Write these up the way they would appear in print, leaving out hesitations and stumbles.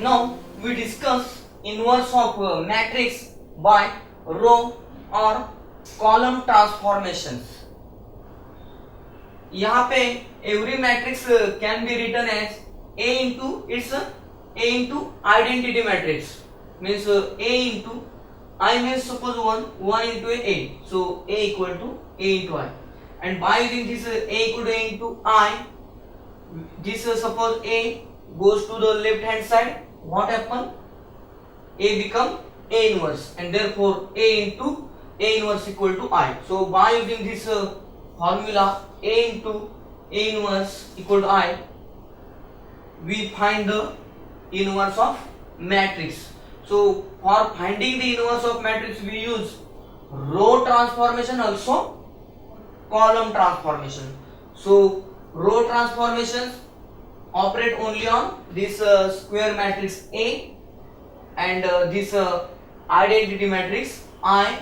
Now we discuss inverse of matrix by row or column transformations. यहाँ पे every matrix can be written as A into identity matrix, means A into I means suppose 1 into A, so A equal to A into I, and by using this A equal to A into I, this suppose A goes to the left hand side, what happen? A become A inverse, and therefore A into A inverse equal to I. So by using this formula A into A inverse equal to I, we find the inverse of matrix. So for finding the inverse of matrix we use row transformation, also column transformation. So row transformations operate only on this square matrix A and this identity matrix I.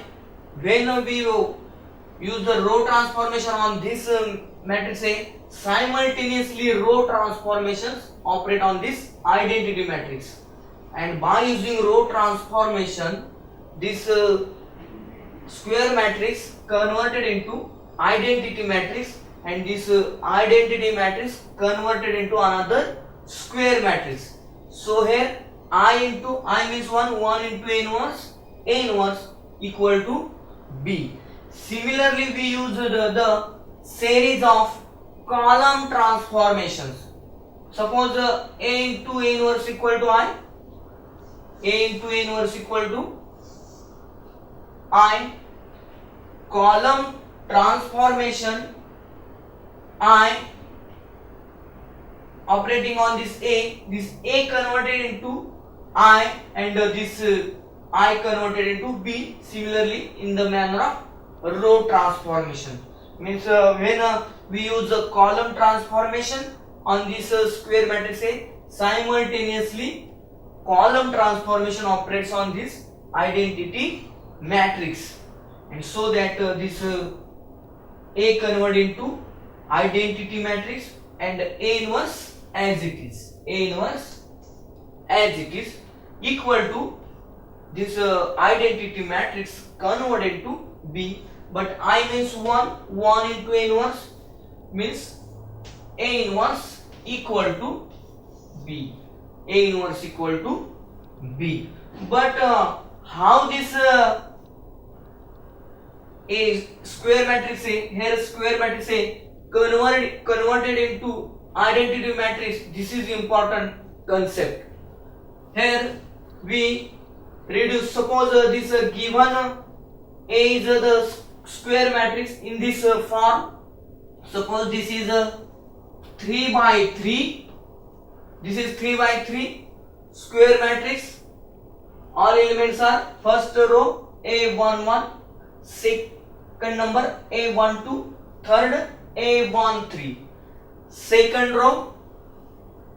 When we use the row transformation on this matrix A, simultaneously row transformations operate on this identity matrix, and by using row transformation this square matrix converted into identity matrix, and this identity matrix converted into another square matrix. So here I into I means 1 into A inverse equal to B. Similarly we use the series of column transformations. Suppose A into A inverse equal to I, A into A inverse equal to I, column transformation I operating on this A converted into I, and this I converted into B, similarly in the manner of row transformation. Means when we use a column transformation on this square matrix A, simultaneously column transformation operates on this identity matrix, and so that this A converted into identity matrix and A inverse as it is, A inverse as it is equal to this identity matrix converted to B, but I means 1 into A inverse means A inverse equal to B, A inverse equal to B. But how this A square matrix A, here square matrix A converted into identity matrix, this is important concept. Here we reduce, suppose this given A is the square matrix in this form. Suppose this is a 3 by 3, this is 3 by 3 square matrix. All elements are first row A11, second number A12, third A13, second row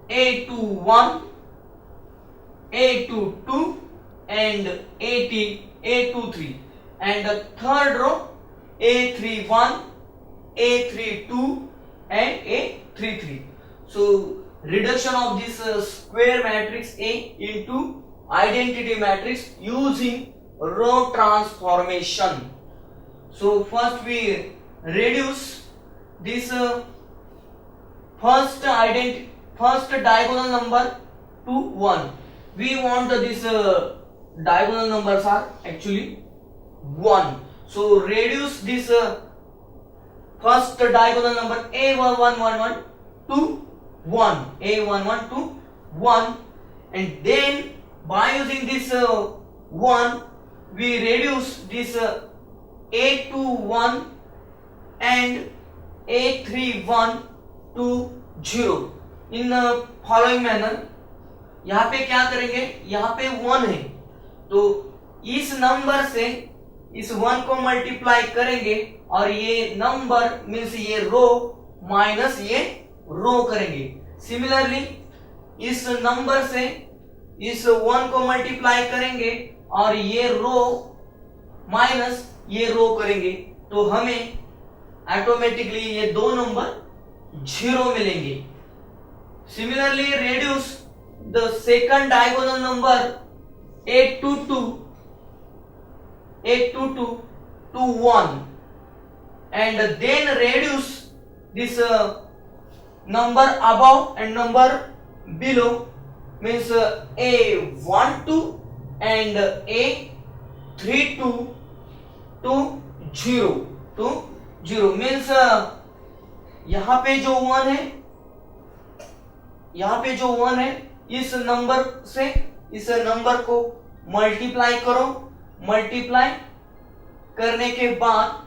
A21, A22 and A23, and the third row A31, A32 and A33. So reduction of this square matrix A into identity matrix using row transformation. So first we reduce this first diagonal number to 1. We want this diagonal numbers are actually 1. So reduce this first diagonal number A11 to 1, A11 to 1, and then by using this 1 we reduce this A21 and A31 to 0 in following manner. यहाँ पे क्या करेंगे, यहाँ पे 1 है तो इस number से इस 1 को मल्टीप्लाई करेंगे और ये नंबर मीन्स ये रो माइनस ये रो करेंगे. सिमिलरली इस नंबर से इस 1 को मल्टीप्लाई करेंगे और ये रो माइनस ये रो करेंगे तो हमें ऑटोमेटिकली ये दो नंबर 0 मिलेंगे. Similarly reduce the second diagonal number 822 to 1 and then reduce this number above and number below, means A12 and A32 to 0 means यहाँ पे जो 1 है, यहाँ पे जो 1 है, इस नंबर से इस नंबर को मल्टीप्लाई करो, मल्टीप्लाई करने के बाद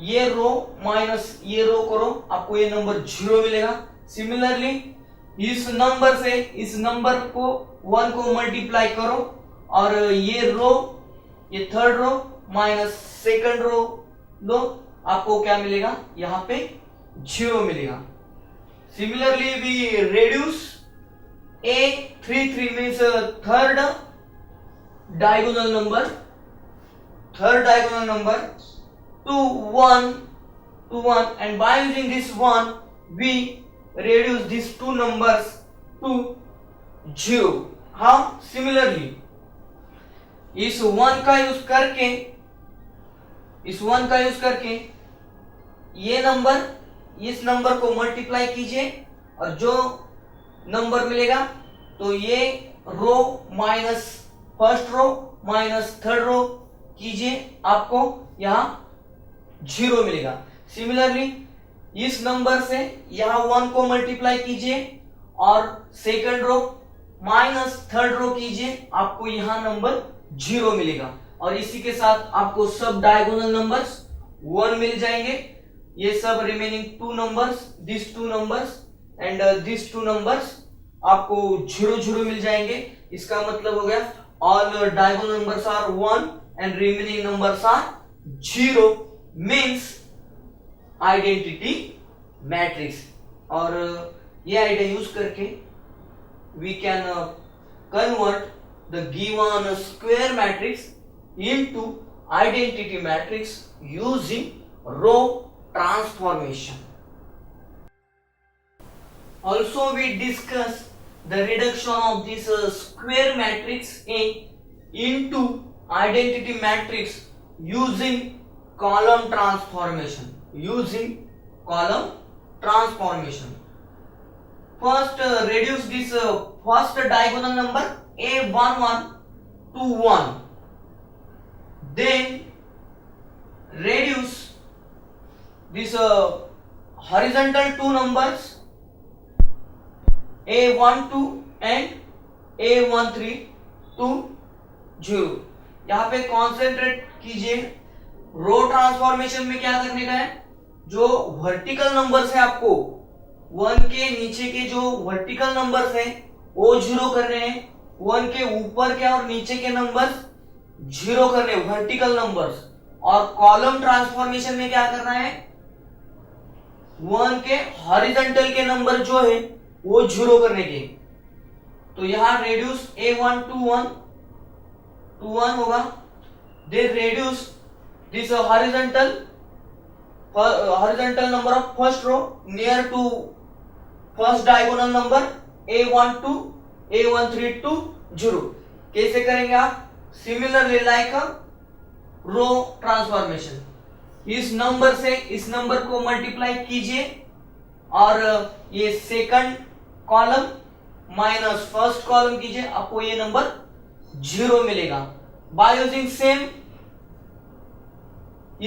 ये रो माइनस ये रो करो, आपको ये नंबर 0 मिलेगा। सिमिलरली इस नंबर से इस नंबर को 1 को मल्टीप्लाई करो और ये रो, ये third row minus second row लो, आपको क्या मिलेगा, यहाँ पे 0 मिलेगा। Similarly we reduce A33 means third diagonal number to 1 and by using this 1 we reduce these two numbers to 0. How? Similarly इस 1 का यूज करके ये नंबर, इस नंबर को मल्टीप्लाई कीजिए और जो नंबर मिलेगा तो ये row minus first row minus third row कीजिए, आपको यहाँ 0 मिलेगा। सिमिलरली इस नंबर से यहाँ 1 को मल्टीप्लाई कीजिए और second row minus third row कीजिए, आपको यहाँ नंबर 0 मिलेगा। और इसी के साथ आपको सब डायगोनल नंबर्स 1 मिल जाएंगे। ये सब remaining 2 numbers, this 2 numbers and this 2 numbers आपको 0 मिल जाएंगे। इसका मतलब हो गया all diagonal numbers are 1 and remaining numbers are 0 means identity matrix। और ये आइडिया यूज करके we can convert the given square matrix into identity matrix using row transformation. Also we discuss the reduction of this square matrix into identity matrix using column transformation. First reduce this first diagonal number A11 to 1, then reduce this horizontal two numbers A12 and A13 to 0। यहाँ पे concentrate कीजिए, रो transformation में क्या करने का है, जो vertical numbers है आपको 1 के नीचे के जो वर्टिकल नंबर्स हैं वो 0 करने हैं, 1 के ऊपर के और नीचे के नंबर्स 0 करने वर्टिकल नंबर्स। और कॉलम ट्रांसफॉर्मेशन में क्या करना है, 1 के हॉरिजॉन्टल के नंबर जो है वो 0 करने के। तो यहाँ रेड्यूस A1 to 1 होगा, then reduce this horizontal number of first row near to first diagonal number A12 A13 to 0। कैसे करेंगे आप, सिमिलरली लाइक रो ट्रांसफॉर्मेशन, इस नंबर से इस नंबर को मल्टीप्लाई कीजिए और ये second column minus first column कीजिए, आपको ये नंबर 0 मिलेगा। बाय यूजिंग सेम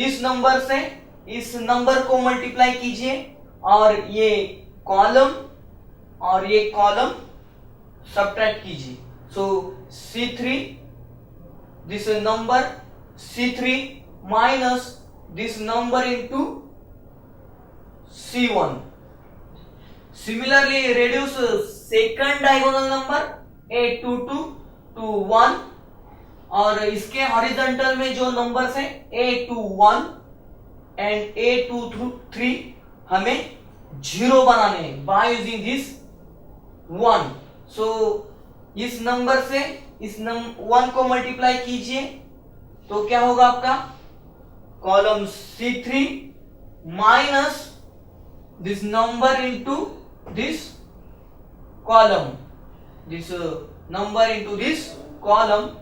इस नंबर से इस नंबर को मल्टीप्लाई कीजिए और ये कॉलम सबट्रैक्ट कीजिए। सो C3 this number C3 minus this number into C1। Similarly reduce second diagonal number A22 to 1 और इसके हॉरिजॉन्टल में जो नंबर्स हैं A21 एंड A23 हमें 0 बनाने हैं बाय यूजिंग दिस 1। सो इस नंबर से इस 1 को मल्टीप्लाई कीजिए तो क्या होगा आपका, column C3 minus this number into this column. this number into this column,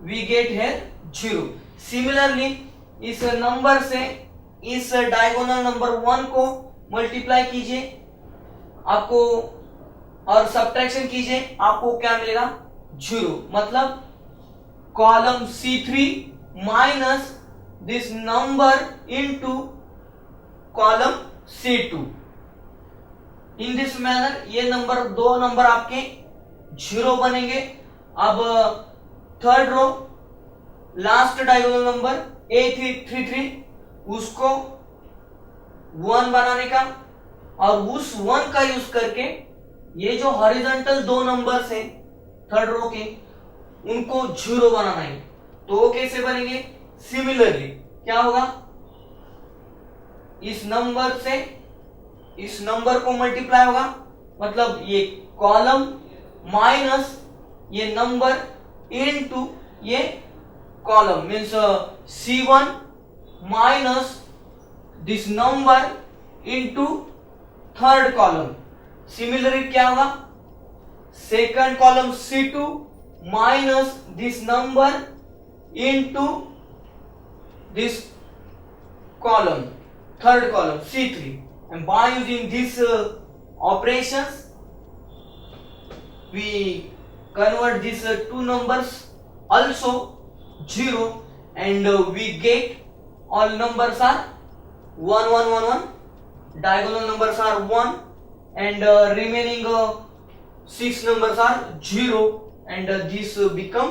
we get here 0. Similarly इस नंबर से इस डायगोनल नंबर 1 को मल्टीप्लाई कीजिए आपको और सब्ट्रैक्शन कीजिए, आपको क्या मिलेगा 0. मतलब column C3 minus this number into column C2. In this manner ये नंबर दो नंबर आपके 0 बनेंगे. अब third row last diagonal number A33 उसको 1 बनाने का और उस 1 का यूज करके ये जो हॉरिजॉन्टल दो नंबर्स हैं थर्ड रो के उनको 0 बनाना है. तो वो कैसे बनेंगे? सिमिलरली क्या होगा, इस नंबर से इस नंबर को मल्टीप्लाई होगा, मतलब ये कॉलम माइनस ये नंबर इनटू ये column means C1 minus this number into third column. Similarly क्या होगा, second column C2 minus this number into this column third column C3, and by using these operations we convert these two numbers also 0 and we get all numbers are 1 1 1 1, diagonal numbers are 1 and remaining 6 numbers are 0 and this become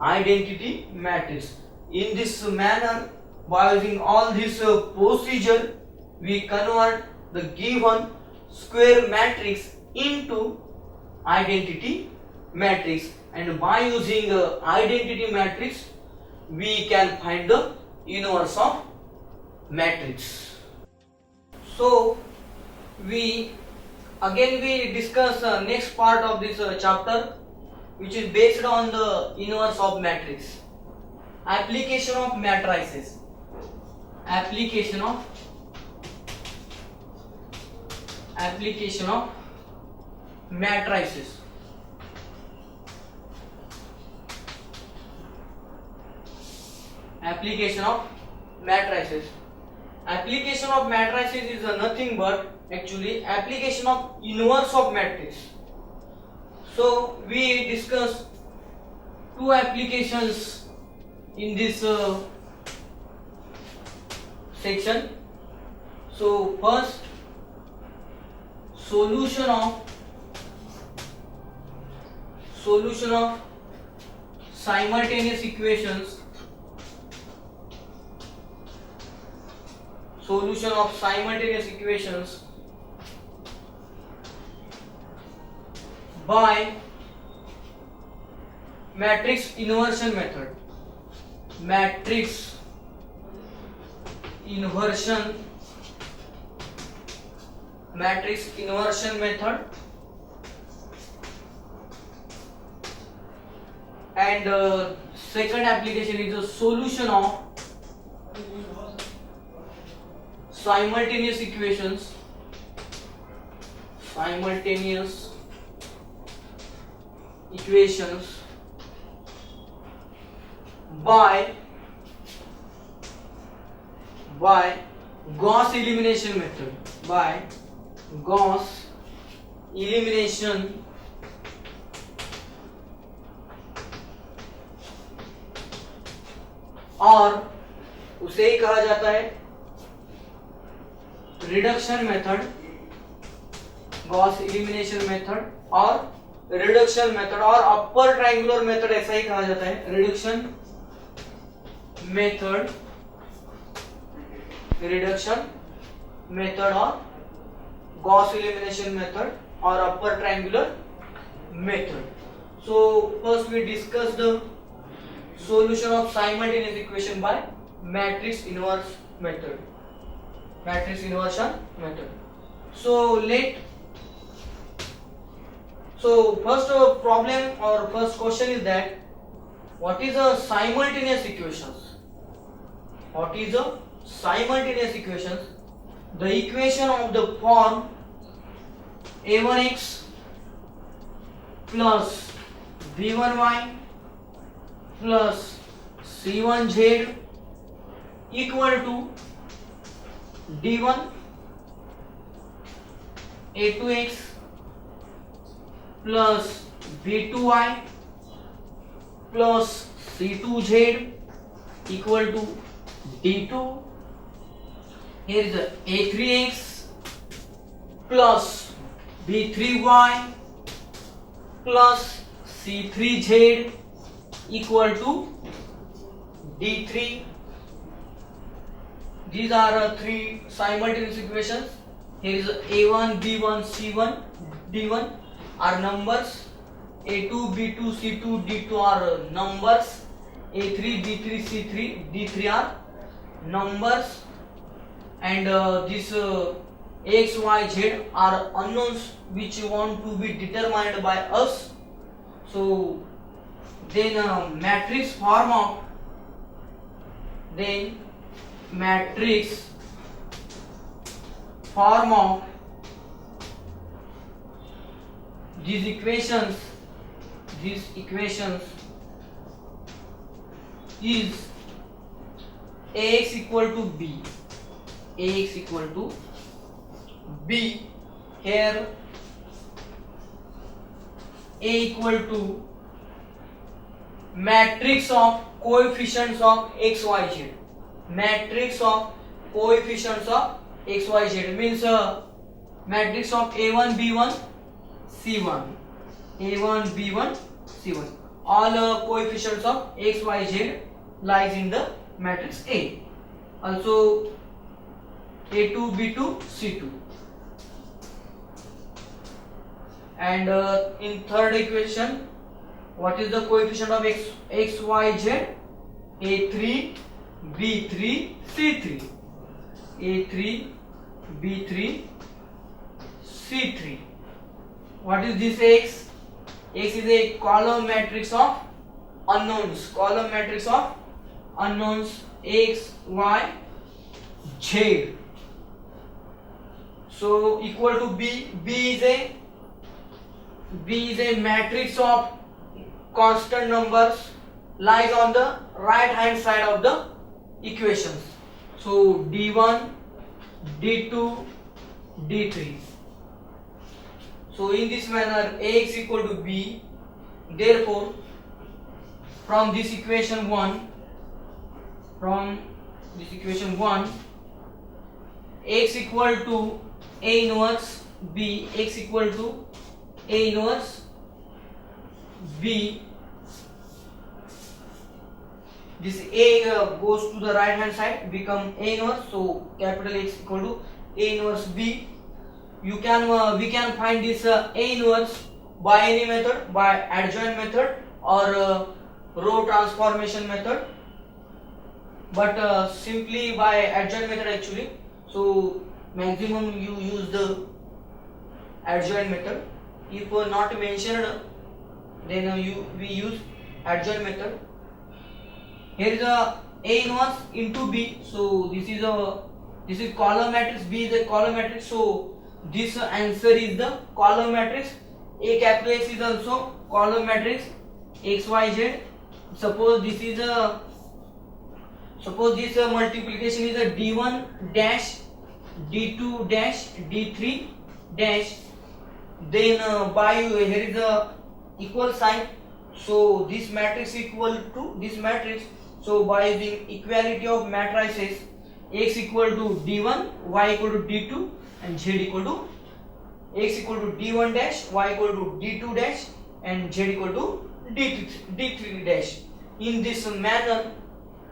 identity matrix. In this manner, by using all this procedure, we convert the given square matrix into identity matrix, and by using identity matrix we can find the inverse of matrix. So we discuss next part of this chapter, which is based on the inverse of matrix. Application of matrices. Application of matrices. Application of matrices. Application of matrices is nothing but actually application of inverse of matrix. So we discuss two applications in this section. So first, solution of simultaneous equations. Solution of simultaneous equations by matrix inversion method. Matrix inversion method, and second application is a solution of simultaneous equations by Gauss elimination method. By Gauss elimination और उसे ही कहा जाता है reduction method. Gauss elimination method और reduction method और upper triangular method ऐसा ही कहा जाता है. रिडक्शन मेथड और गॉस एलिमिनेशन मेथड और upper triangular method. So first we discussed the solution of simultaneous equation by matrix inverse method. Matrix inversion method. So first problem or first question is that what is a simultaneous equations? What is a simultaneous equations? The equation of the form a1x plus b1y plus c1z equal to d1 a2x plus b2y plus c2z equal to d2. Here is the a3x plus b3y plus c3z equal to d3. These are three simultaneous equations. Here is a1 b1 c1 d1 are numbers, a2 b2 c2 d2 are numbers, a3 b3 c3 d3 are numbers, and this x y z are unknowns which want to be determined by us. So then matrix form of these equations is ax equal to b. Here a equal to matrix of coefficients of x y z. Matrix of coefficients of x y z means matrix of a1 b1 c1. a1 b1 c1, all coefficients of x y z lies in the matrix A. Also a2 b2 c2. And in third equation, what is the coefficient of x y z? a3 b3 c3. a3 b3 c3. What is this x? X is a column matrix of unknowns. X y z. So equal to b. B is a matrix of constant numbers, lies on the right hand side of the equations. So d1 d2 d3. So in this manner ax equal to b. Therefore from this equation 1 x equal to a inverse b. X equal to a inverse b. This a goes to the right hand side, become a inverse. So capital X equal to a inverse b. We can find this a inverse by any method, by adjoint method or row transformation method, but simply by adjoint method actually. So maximum you use the adjoint method. If not mentioned, then we use adjoint method. Here is a inverse into b. So this is column matrix. B is a column matrix. So this answer is the column matrix. A capital X is also column matrix x y z. Suppose this multiplication is a d1 dash d2 dash d3 dash. Then by here is a equal sign. So this matrix equal to this matrix. So by using equality of matrices, x equal to d1, y equal to d2, and z equal to x equal to d1 dash, y equal to d2 dash, and z equal to d3 dash. In this manner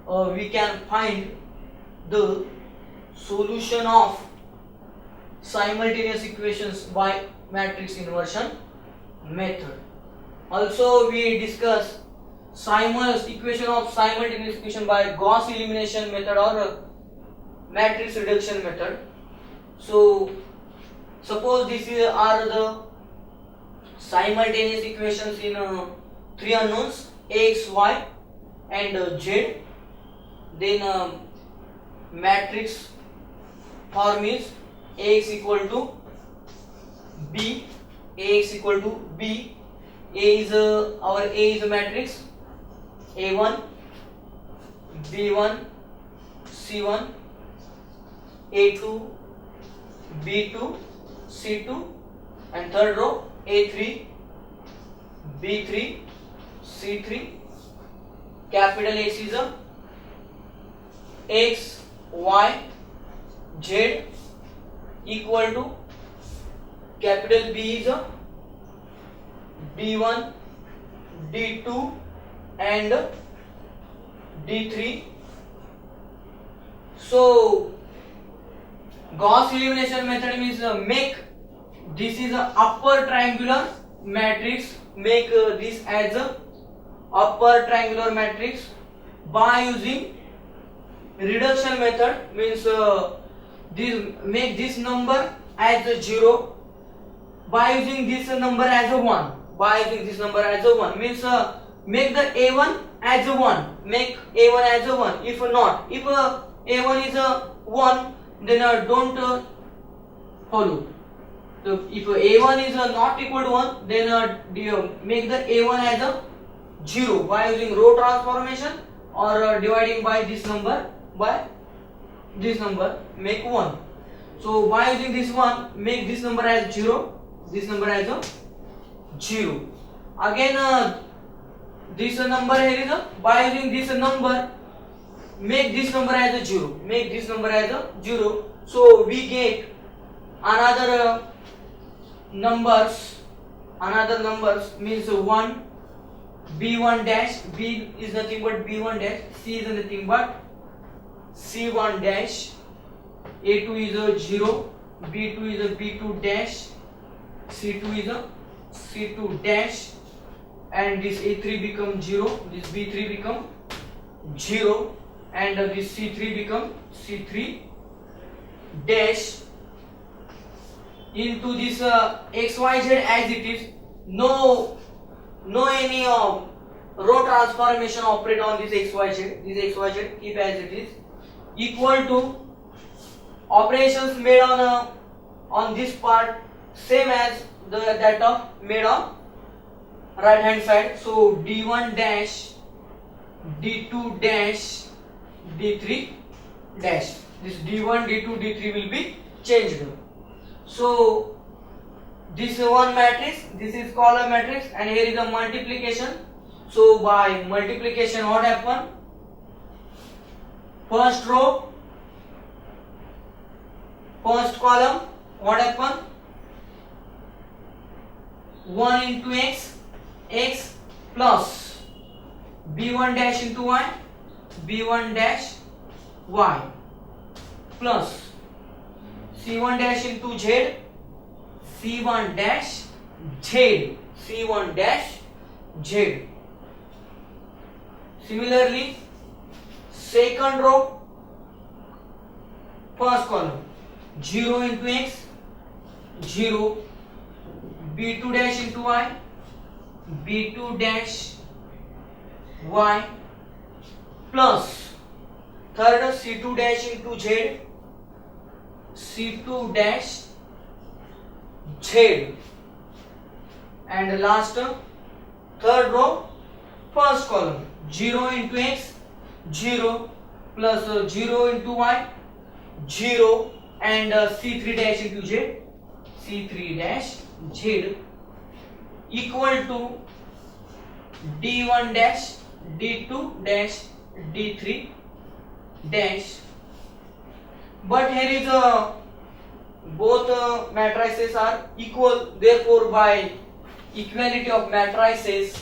we can find the solution of simultaneous equations by matrix inversion method. Also we discuss equation of simultaneous equation by Gauss elimination method or matrix reduction method. So suppose these are the simultaneous equations in three unknowns x, y and z. Then matrix form is ax equal to b, our A is a matrix A1, B1, C1, A2, B2, C2, and third row A3, B3, C3. Capital X is a X, Y, Z equal to capital B is a D1, D2 and D3. So Gauss elimination method means make this is a upper triangular matrix, make this as a upper triangular matrix by using reduction method, means this make this number as a 0 by using this number as a 1, by using this number as a 1 means make the A1 as a 1, make A1 as a 1. If not, if A1 is a 1, then don't follow. So if A1 is not equal to 1, then make the A1 as a 0 by using row transformation or dividing by this number make 1. So by using this one, make this number as 0, this number as a 0. Again this number here is a, by using this number make this number as a 0, make this number as a 0. So we get another numbers means 1, B1 dash, B is nothing but B1 dash, C is nothing but C1 dash, A2 is a 0, B2 is a B2 dash, C2 is a C2 dash, and this A3 become 0, this B3 become 0, and this C3 become C3 dash. Into this XYZ as it is, no any row transformation operate on this XYZ. This XYZ keep as it is, equal to operations made on this part same as that of made on right hand side. So D1 dash, D2 dash, D3 dash. This D1, D2, D3 will be changed. So this one matrix, this is column matrix, and here is a multiplication. So by multiplication what happen? First row, first column, what happen? 1 into x, x plus b1 dash into y, b1 dash y plus c1 dash into z, c1 dash z, c1 dash z. Similarly, second row, first column, 0 into x, 0, b2 dash into y, b2 dash y plus third c2 dash into z, c2 dash z, and last third row, first column, 0 into x, 0 plus 0 into y, 0, and c3 dash into z, c3 dash z equal to d1 dash, d2 dash, d3 dash. But here is both matrices are equal, therefore by equality of matrices,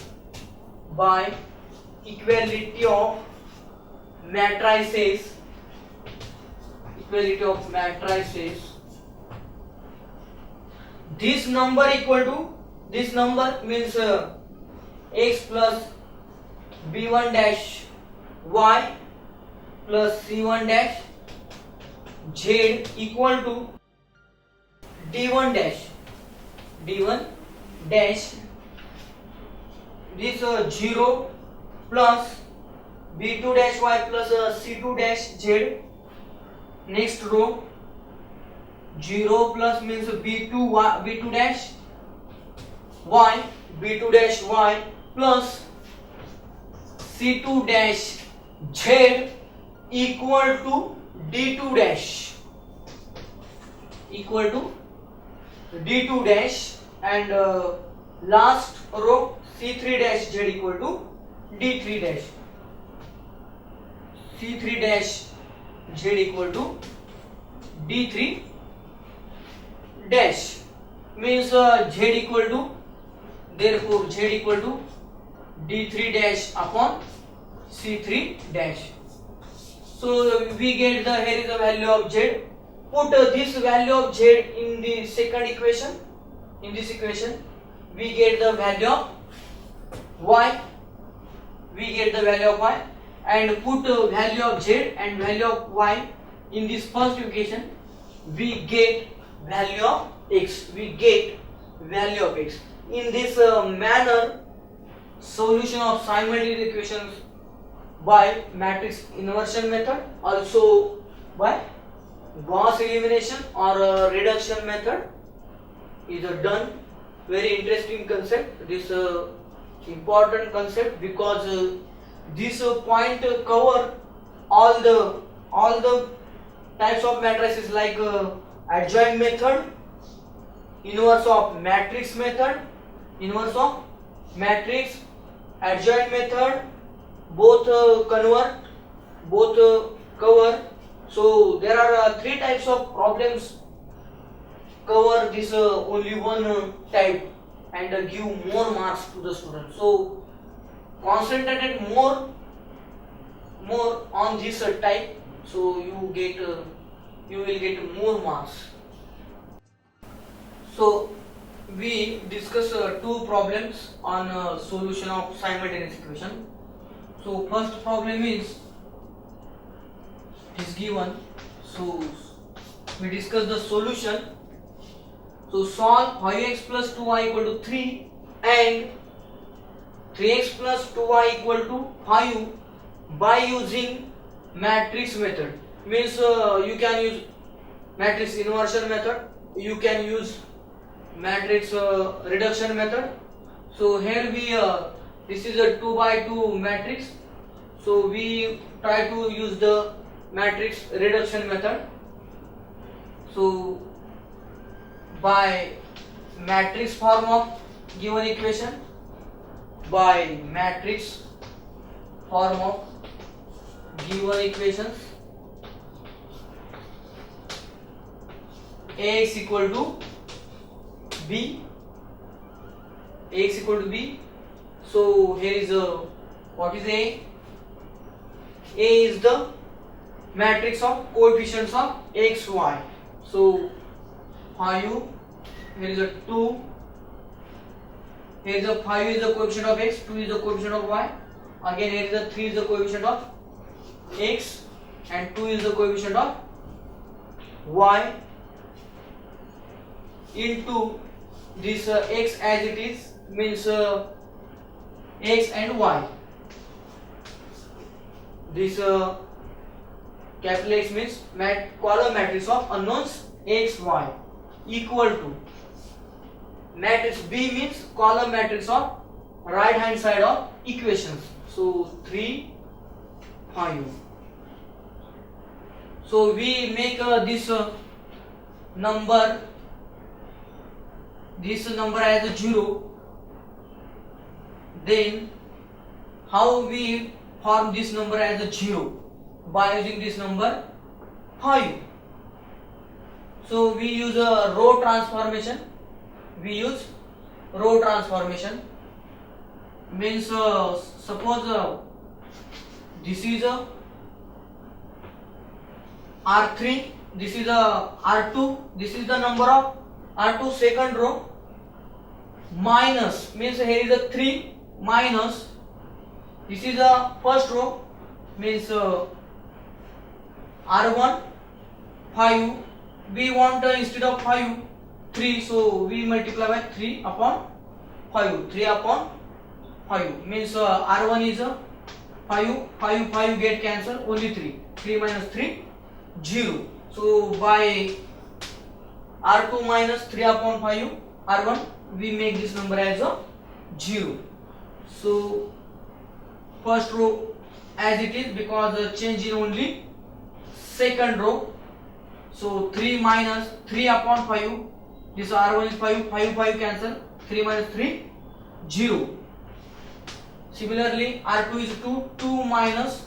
this number equal to this number means x plus b1 dash y plus c1 dash z equal to d1 dash, this 0 plus b2 dash y plus c2 dash z. Next row, 0 plus means b2 dash y, b2 dash y plus c2 dash z equal to d2 dash and last row c3 dash z equal to d3 dash. c3 dash z equal to d3 dash means z equal to, therefore z equal to d3 dash upon c3 dash. So we get the, here is the value of z. Put this value of z in the second equation. In this equation we get the value of y. We get the value of y, and put value of z and value of y in this first equation. We get value of x. We get value of x. In this manner, solution of simultaneous equations by matrix inversion method, also by Gauss elimination or reduction method is done. Very interesting concept. This important concept because this point cover all the types of matrices like adjoint method, inverse of matrix method, inverse of matrix, adjoint method, both convert, both cover. So there are three types of problems cover this only one type and give more marks to the student. So concentrated more on this type, so you will get more marks. So we discuss two problems on solution of simultaneous equation. So first problem is given. So we discuss the solution. So solve 5x plus 2y equal to 3 and 3x plus 2y equal to 5 by using matrix method. Means you can use matrix inversion method, you can use matrix reduction method. So here we this is a 2 by 2 matrix, so we try to use the matrix reduction method. So by matrix form of given equation, by matrix form of given equations, Ax equal to b, Ax equal to b. So here is what is A? A is the matrix of coefficients of x, y. So 5, here is a 2, here is a 5 is the coefficient of x, 2 is the coefficient of y. Again here is a 3 is the coefficient of x and 2 is the coefficient of y, into this x as it is, means x and y. This capital X means column matrix of unknowns x, y equal to matrix B means column matrix of right hand side of equations. So 3, 5. So we make this number as a 0. Then how we form this number as a 0? By using this number 5. So we use a row transformation. Means suppose this is a R3, this is a R2, this is the number of R2 second row, minus means here is a 3 minus this is the first row, means R1 5, we want instead of 5 3, so we multiply by 3 upon 5, 3 upon 5 means R1 is 5 get cancelled, only 3 minus 3 0. So by R2 minus 3 upon 5 R1 we make this number as a 0. So first row as it is because the change in only second row. So 3 minus 3 upon 5. This R1 is 5. 5 cancel. 3 minus 3 0. Similarly R2 is 2. 2 minus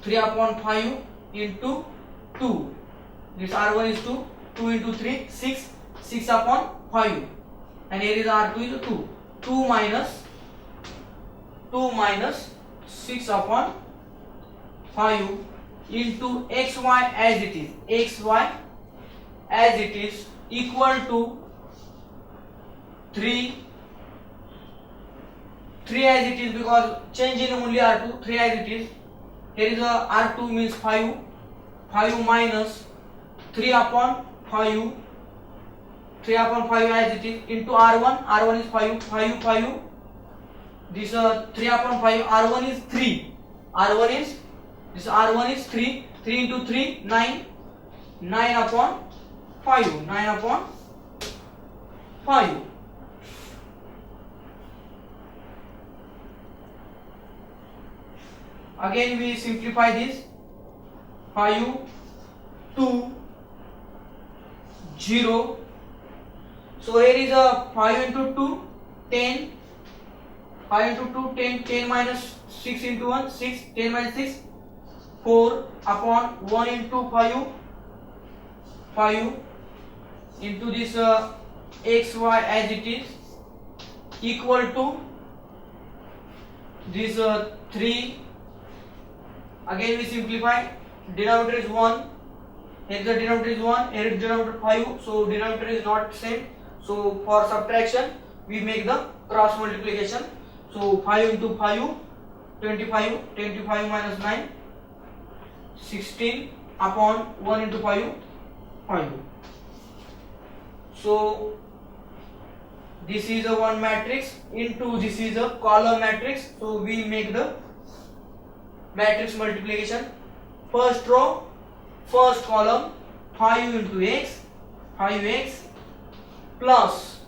3 upon 5 into 2. This R1 is 2. 2 into 3 6. 6 upon 5. And here is R2 is 2. 2 minus 6 upon 5 into xy as it is. Xy as it is equal to 3 as it is because change in only R2. 3 as it is. Here is a R2 means 5. 5 minus 3 upon 5. 3 upon 5 as it is into R1. R1 is 5. 5. This 3 upon 5. R1 is 3. R1 is 3. 3 into 3 9. 9 upon 5. 9 upon 5. Again we simplify this. 5 2 0. So here is a 5 into 2 10. 5 into 2 10. 10 minus 6 into 1 6. 10 minus 6 4 upon 1 into 5. 5 into this xy as it is equal to this 3. Again we simplify. Denominator is 1. Here the denominator is 1. Here is denominator 5. So denominator is not same. So for subtraction we make the cross multiplication. So 5 into 5 25. 25 minus 9 16 upon 1 into 5 5. So this is a one matrix into this is a column matrix. So we make the matrix multiplication. First row, first column 5 into x 5x plus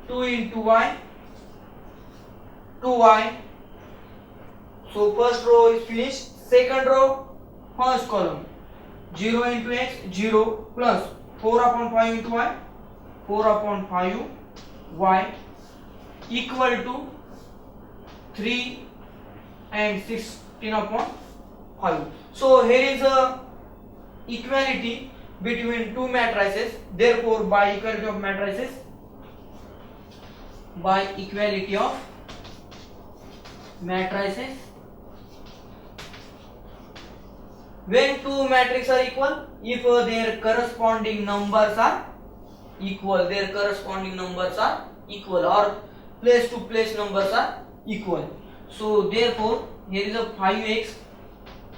2 into y 2y. So first row is finished. Second row, first column 0 into x 0 plus 4 upon 5 into y 4 upon 5 y equal to 3 and 16 upon 5. So here is a equality between two matrices. Therefore by equality of matrices, when two matrices are equal, if their corresponding numbers are equal, or place to place numbers are equal. So therefore here is a 5x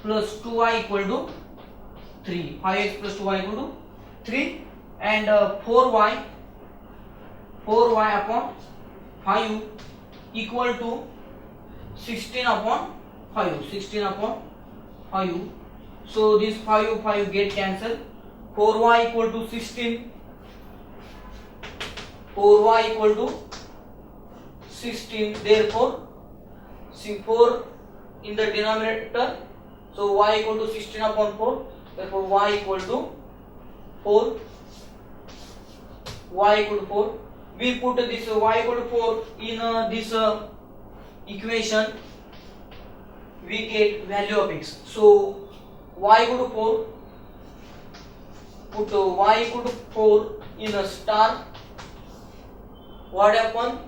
plus 2y equal to 3. 5x plus 2y equal to 3 and 4y upon 5 equal to 16 upon 5. So this 5 get cancelled. 4y equal to 16. 4y equal to 16. Therefore 4 in the denominator. So y equal to 16 upon 4. Therefore y equal to 4. We put this y equal to 4 in this equation. We get value of x. So y equal to 4. Put y equal to 4 in a star. What happen?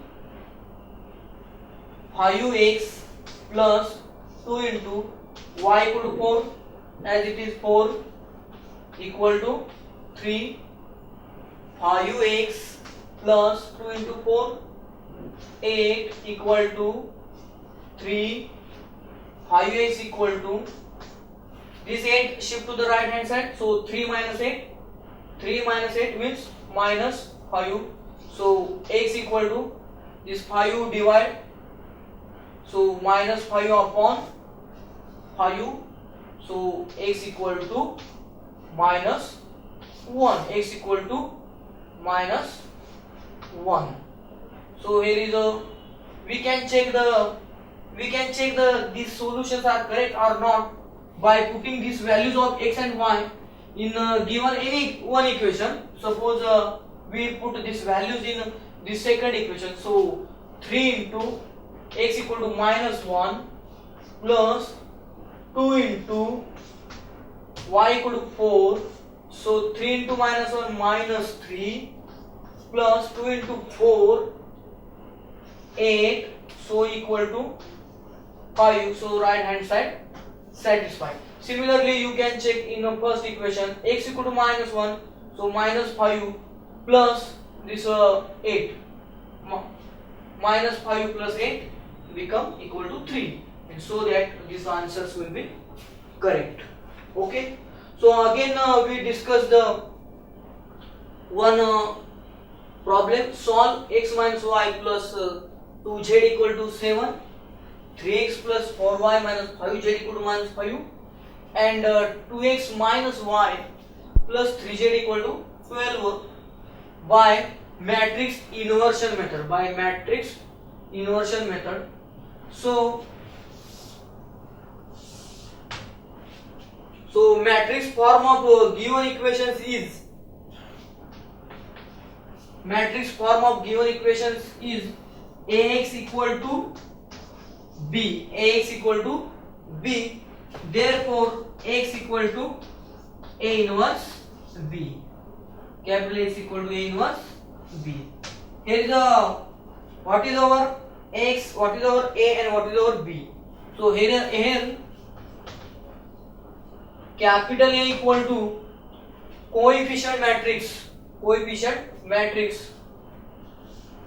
5x plus 2 into y equal to 4 as it is 4 equal to 3. 5x plus 2 into 4 8 equal to 3. 5x equal to this 8 shift to the right hand side. So 3 minus 8 means minus 5. So x equal to this 5 divide. So minus 5 upon 5. So x equal to minus 1. So here is a we can check the these solutions are correct or not by putting these values of x and y in given any one equation. Suppose we put these values in the second equation. So 3 into x equal to -1 plus 2 into y equal to 4. So 3 into -1 -3 plus 2 into 4 8, so equal to 5. So right hand side satisfied. Similarly, you can check in the first equation x equal to -1, so -5 plus this 8, -5 plus 8 become equal to 3, and so that these answers will be correct. Okay, so again we discussed the one problem. Solve x minus y plus 2z equal to 7, 3x plus 4y minus 5z equal to -5, and 2x minus y plus 3z equal to 12 by matrix inversion method. So matrix form of given equations is ax equal to b, therefore x equal to a inverse b, capital X equal to a inverse b. Here is what is our x, what is our a, and what is our b. So here capital A equal to coefficient matrix.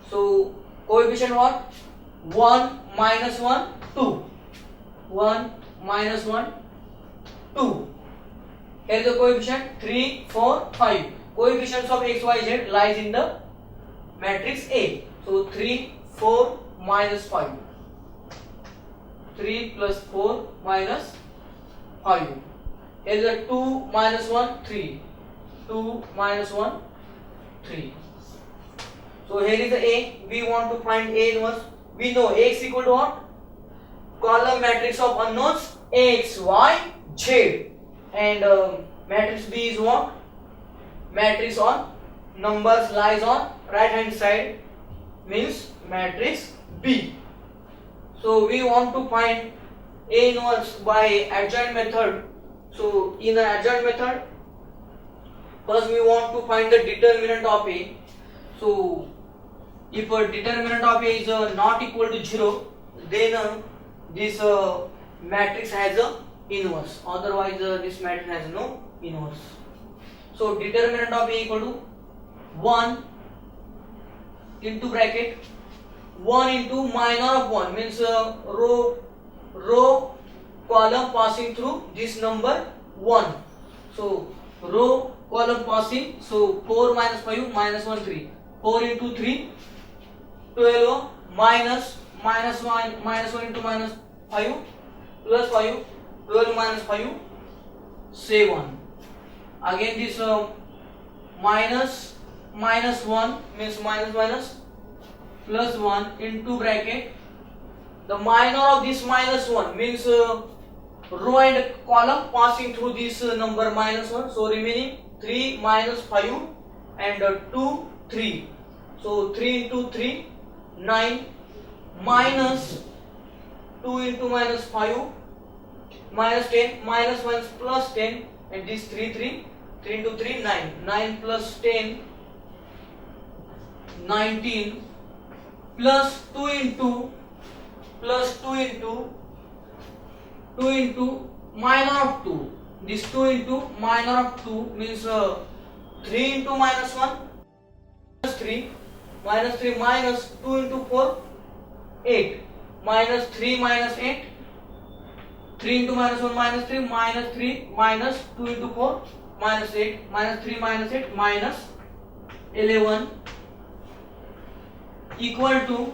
So coefficient what? 1 minus 1 2, 1 minus 1 2. Here is the coefficient 3 4 5. Coefficients of x y z lies in the matrix A. So 3 4 minus 5, 3 plus 4 minus 5. Here is a 2 minus 1 3, 2 minus 1 3. So here is the A. We want to find A inverse. We know x equal to what? Column matrix of unknowns x, y, z, and matrix B is what? Matrix on numbers lies on right hand side, means matrix B. So we want to find A inverse by adjoint method. So in the adjoint method, first we want to find the determinant of A. So if a determinant of A is not equal to 0, then this matrix has a inverse. Otherwise this matrix has no inverse. So determinant of A equal to 1 into bracket 1 into minor of 1, means row column passing through this number 1. So row column passing, so 4 minus 5 minus 1 3, 4 into 3 12 minus 1 into minus 5 plus 5, 12 minus 5 7. Again this minus 1 means minus plus 1 into bracket, the minor of this minus 1 means row and column passing through this number -1. So remaining 3 minus 5 and 2 3. So 3 into 3 9 minus 2 into minus 5 minus 10 minus 1 plus 10, and this 3 into 3 9, 9 plus 10 19 plus 2 into minor of 2. This 2 into minor of 2 means 3 into minus 1 minus 3 minus 2 into 4 8 minus 3 minus 8, 3 into minus 1 minus 3 minus 2 into 4 minus 8 minus 3 minus 8 minus 11 equal to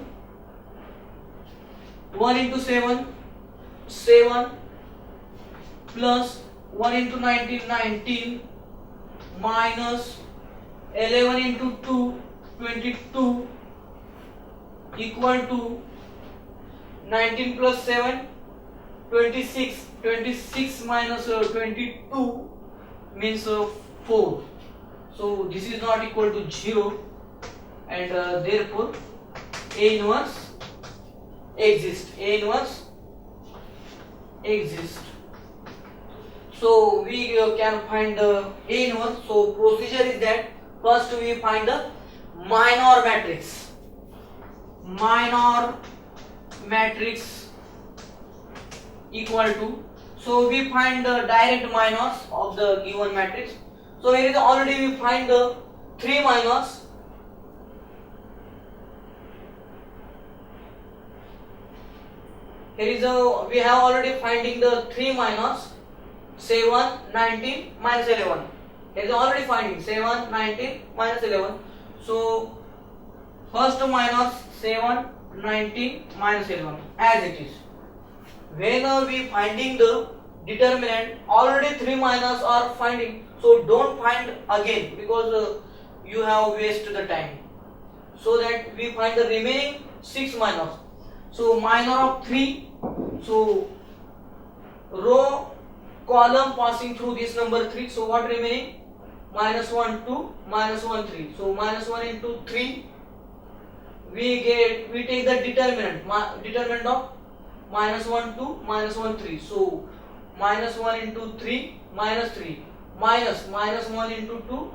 1 into 7 plus 1 into 19 minus 11 into 2 22 equal to 19 plus 7 26. 26 minus 22 means 4. So this is not equal to 0, and therefore A inverse exists. A inverse exists. So we can find the A inverse. So procedure is that first we find the minor matrix. Minor matrix equal to, so we find the direct minors of the given matrix. So here is already we find the 3 minors. Here is we have already finding the 3 minors, 7, 19, minus 11. Here is already finding 7, 19, minus 11. So first minus 7, 19, minus 11 as it is. When we finding the determinant, already 3 minors are finding, so don't find again, because you have wasted the time. So that we find the remaining 6 minors. So minor of 3. So row column passing through this number 3. So what remaining? Minus 1 2, minus 1 3. So minus 1 into 3. We take the determinant of minus 1 2, minus 1 3. So minus 1 into 3, minus 3, minus 1 into 2,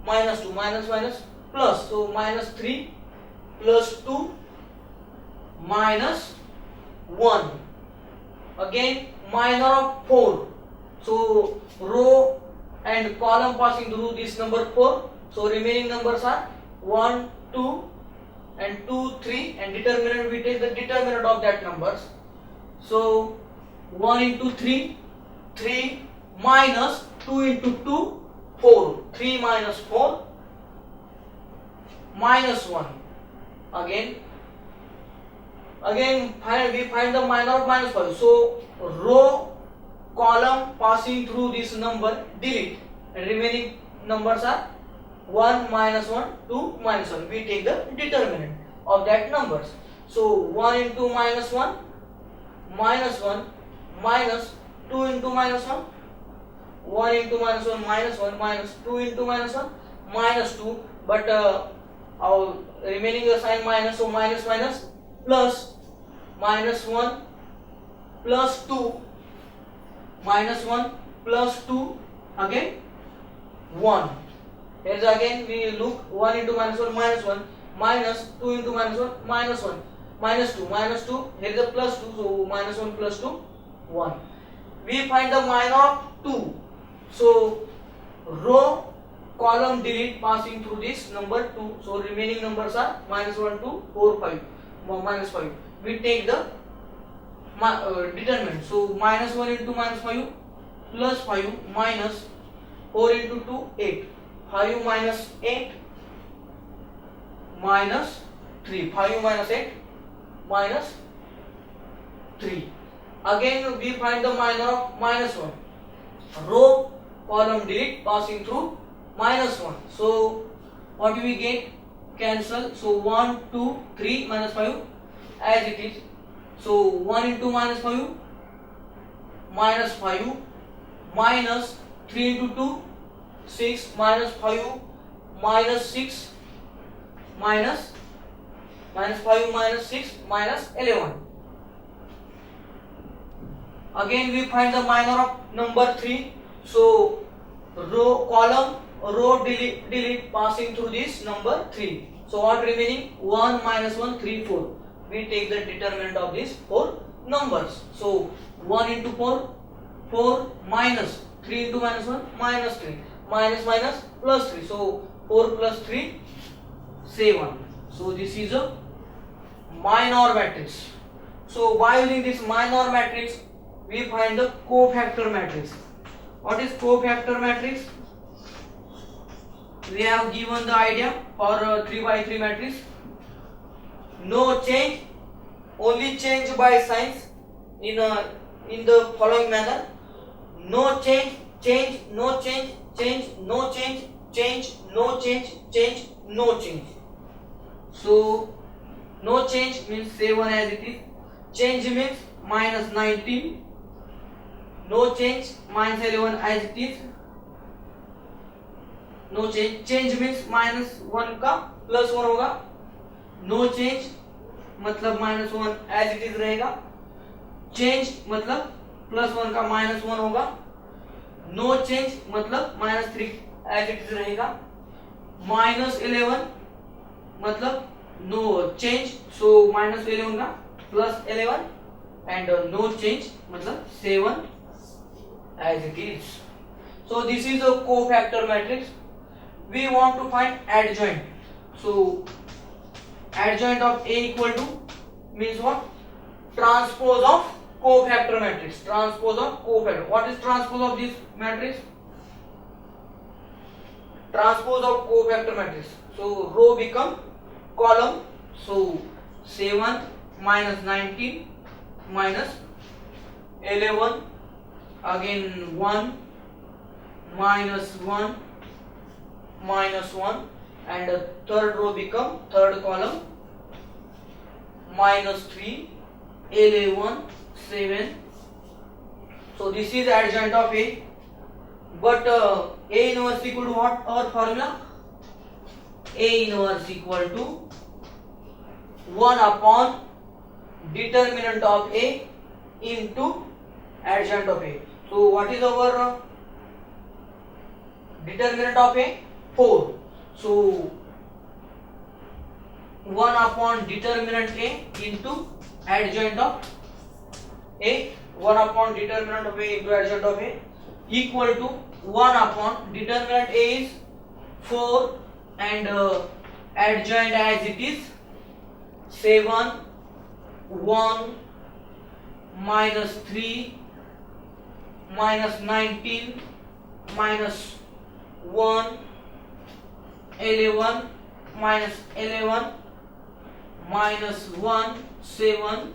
minus 2, minus plus. So minus 3 plus 2 minus 1. Again minor of 4. So row and column passing through this number 4. So remaining numbers are 1 2 and 2 3, and determinant we take the determinant of that numbers. So 1 into 3, 3, minus 2 into 2, 4. 3 minus 4, minus 1. Again we find the minor of minus 5. So row column passing through this number delete, and remaining numbers are 1 minus 1, 2 minus 1. We take the determinant of that numbers. So 1 into minus 1, minus 1, minus 2 into minus 1, 1 into minus 1, minus 1, minus 2 into minus 1, minus 2. But our remaining the sign minus, so minus plus, minus 1 plus 2, minus 1 plus 2, again 1. Here again we look 1 into minus 1, minus 2 into minus 1, minus 2, here is a plus 2, so minus 1 plus 2, 1. We find the minor of 2. So row column delete passing through this number 2. So remaining numbers are minus 1, 2, 4, 5, minus 5. We take the determinant. So minus 1 into minus 5 plus 5 minus 4 into 2, 8. 5 minus 8 minus 3. 5 minus 8 minus 3. Again we find the minor of minus 1. Row column delete passing through minus 1. So what do we get? Cancel. So 1, 2, 3 minus 5 as it is. So 1 into minus 5, minus 5, minus 3 into 2, 6, minus 5, minus 6, minus 5 minus 6, minus 11. Again we find the minor of number 3. So row delete passing through this number 3. So what remaining? 1 minus 1, 3, 4. We take the determinant of these 4 numbers. So 1 into 4, 4, minus 3 into minus 1, minus 3, minus plus 3. So 4 plus 3, 7. So this is a minor matrix. So by using this minor matrix, we find the cofactor matrix. What is cofactor matrix? We have given the idea for 3 by 3 matrix. No change, only change by signs in the following manner: no change, change, no change, change, no change, change, no change, change, no change. So No change means 7 as it is. Change means minus 19. No change minus 11 as it is. No change. Change means minus 1 का plus 1 होगा. No change मतलब minus 1 as it is रहेगा. Change मतलब plus 1 का minus 1 होगा. No change मतलब minus 3 as it is रहेगा. Minus 11 मतलब नो चेंज, सो माइनस 11 का प्लस 11 एंड नो चेंज मतलब 7 as it is. So this is a cofactor matrix. We want to find adjoint. So adjoint of A equal to means what? Transpose of cofactor matrix. Transpose of cofactor. What is transpose of this matrix? Transpose of cofactor matrix. So row become column. So 7 minus 19 minus 11 again 1 minus 1 minus 1 and the third row become third column minus 3 11 7. So this is adjoint of A, but A inverse equal to what? Our formula A inverse equal to 1 upon determinant of A into adjoint of A. So what is our determinant of A? 4. So 1 upon determinant A into adjoint of A, 1 upon determinant of A into adjoint of A equal to 1 upon determinant A is 4 and adjoint as it is 7 1 minus 3 minus 19 minus 1 11 minus 11 minus 1 7.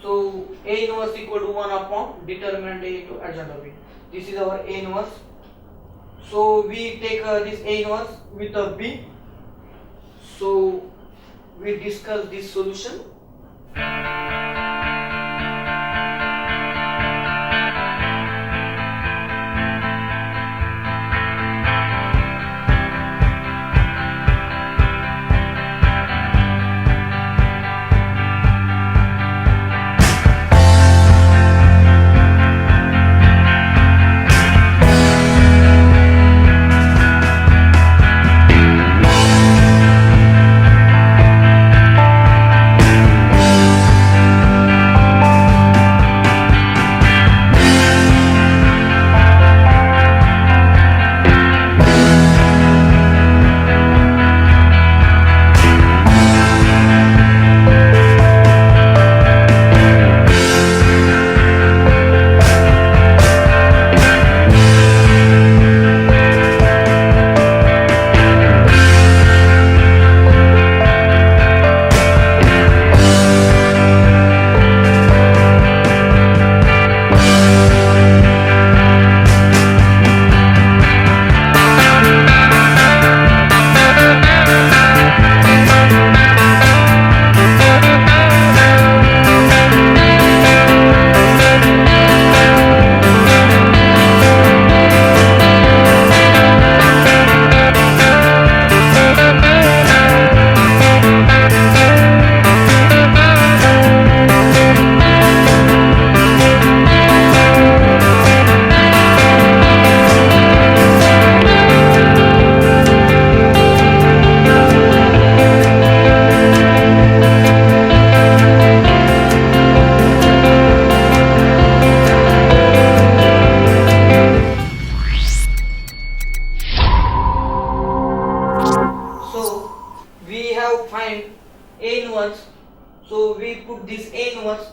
So A inverse equal to 1 upon determinant A into adjoint of A. This is our A inverse. So we take this A inverse with a B. So we discuss this solution.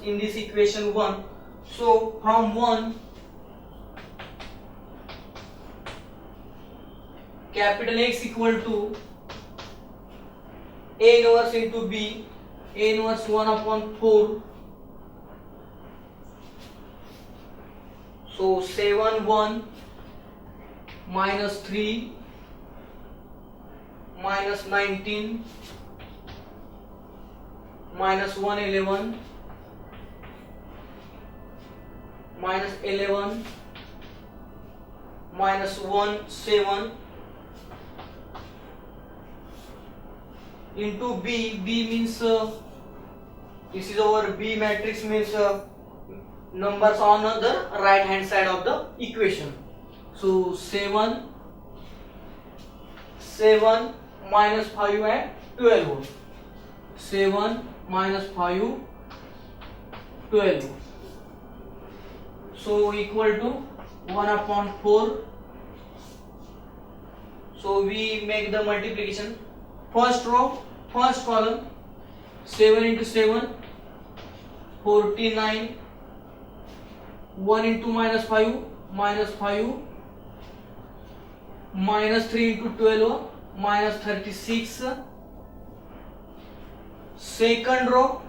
in this equation 1. So from 1 capital X equal to A inverse into B, A inverse 1 upon 4. So 7 1 minus 3 minus 19 minus 1 11 minus 11 minus 1 7 into B. B means this is our B matrix, means numbers on the right hand side of the equation. So 7 minus 5 and 12. 7 minus 5 12. So equal to 1 upon 4. So we make the multiplication. First row, first column, 7 into 7 49. 1 into minus 5 minus 3 into 12 minus 36. Second row,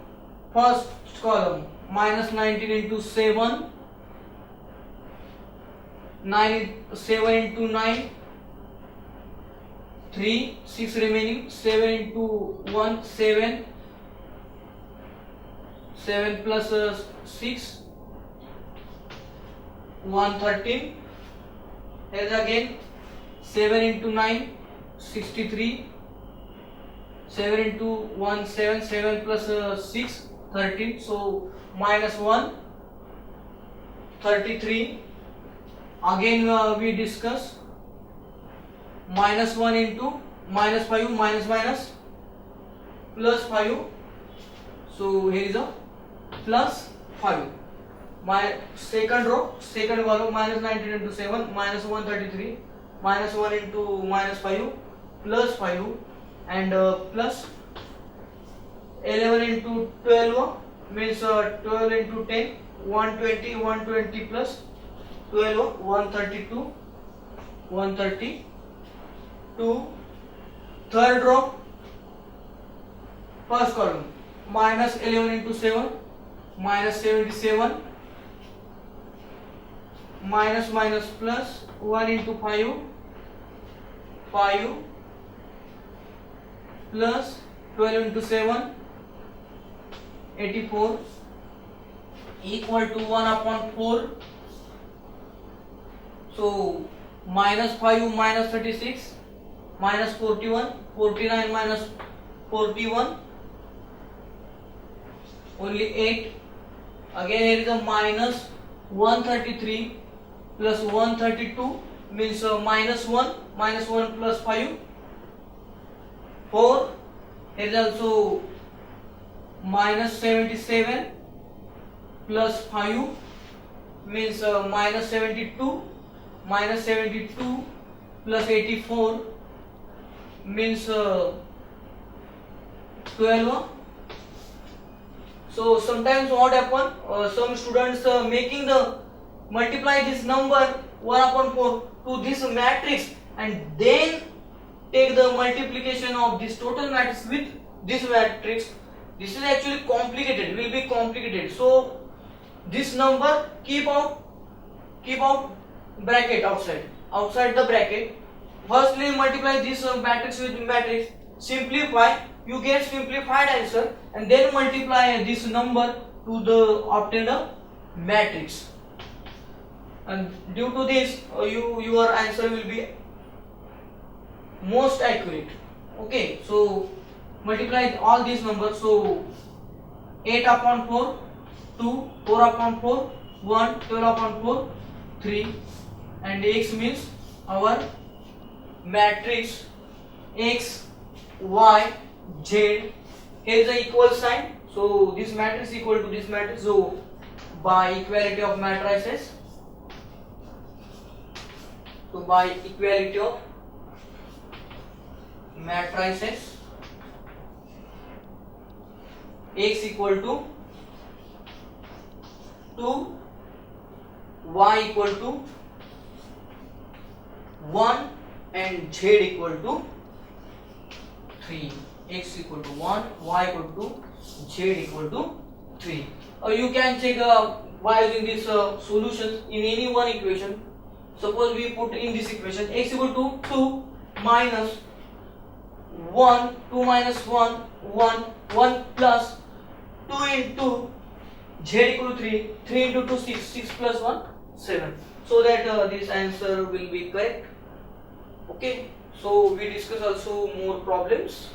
first column, minus 19 into 7 7 into 9 3 6 remaining. 7 into 1 7 plus 6 113. Here again 7 into 9 63. 7 into 1 7 7 plus 6 13. So minus 1 33. Again we discuss minus 1 into minus 5 minus plus 5. So here is a plus 5. My second row, second column, minus 19 into 7 minus 133 minus 1 into minus 5 plus 5 and plus 11 into 12 means 12 into 10 120 plus 12 132. Third row, first column, minus 11 into 7 minus 77 minus plus 1 into 5 plus 12 into 7 84 equal to 1 upon 4. So minus 5 minus 36 minus 41 49 minus 41 only 8. Again here is a minus 133 plus 132 means minus 1 plus 5 4. Here is also minus 77 plus 5 means minus 72 plus 84 means 12. So sometimes what happen, some students making the multiply this number 1 upon 4 to this matrix and then take the multiplication of this total matrix with this matrix. This is actually complicated, will be complicated. So this number keep out bracket outside the bracket. Firstly multiply this matrix with matrix, simplify, you get simplified answer, and then multiply this number to the obtained matrix, and due to this your answer will be most accurate. Okay, so multiply all these numbers. So 8 upon 4 2, 4 upon 4 1, 12 upon 4 3, and x means our matrix x y z. Here is the equal sign, so this matrix equal to this matrix. So by equality of matrices, x equal to 2, y equal to 1, and z equal to 3. X equal to 1, y equal to z equal to 3. You can check by using these solutions in any one equation. Suppose we put in this equation x equal to 2 minus 1, 2 minus 1 1 1 plus 2 into z equal to 3, 3 into 2 6, 6 plus 1 7, so that this answer will be correct. Okay, so we discuss also more problems.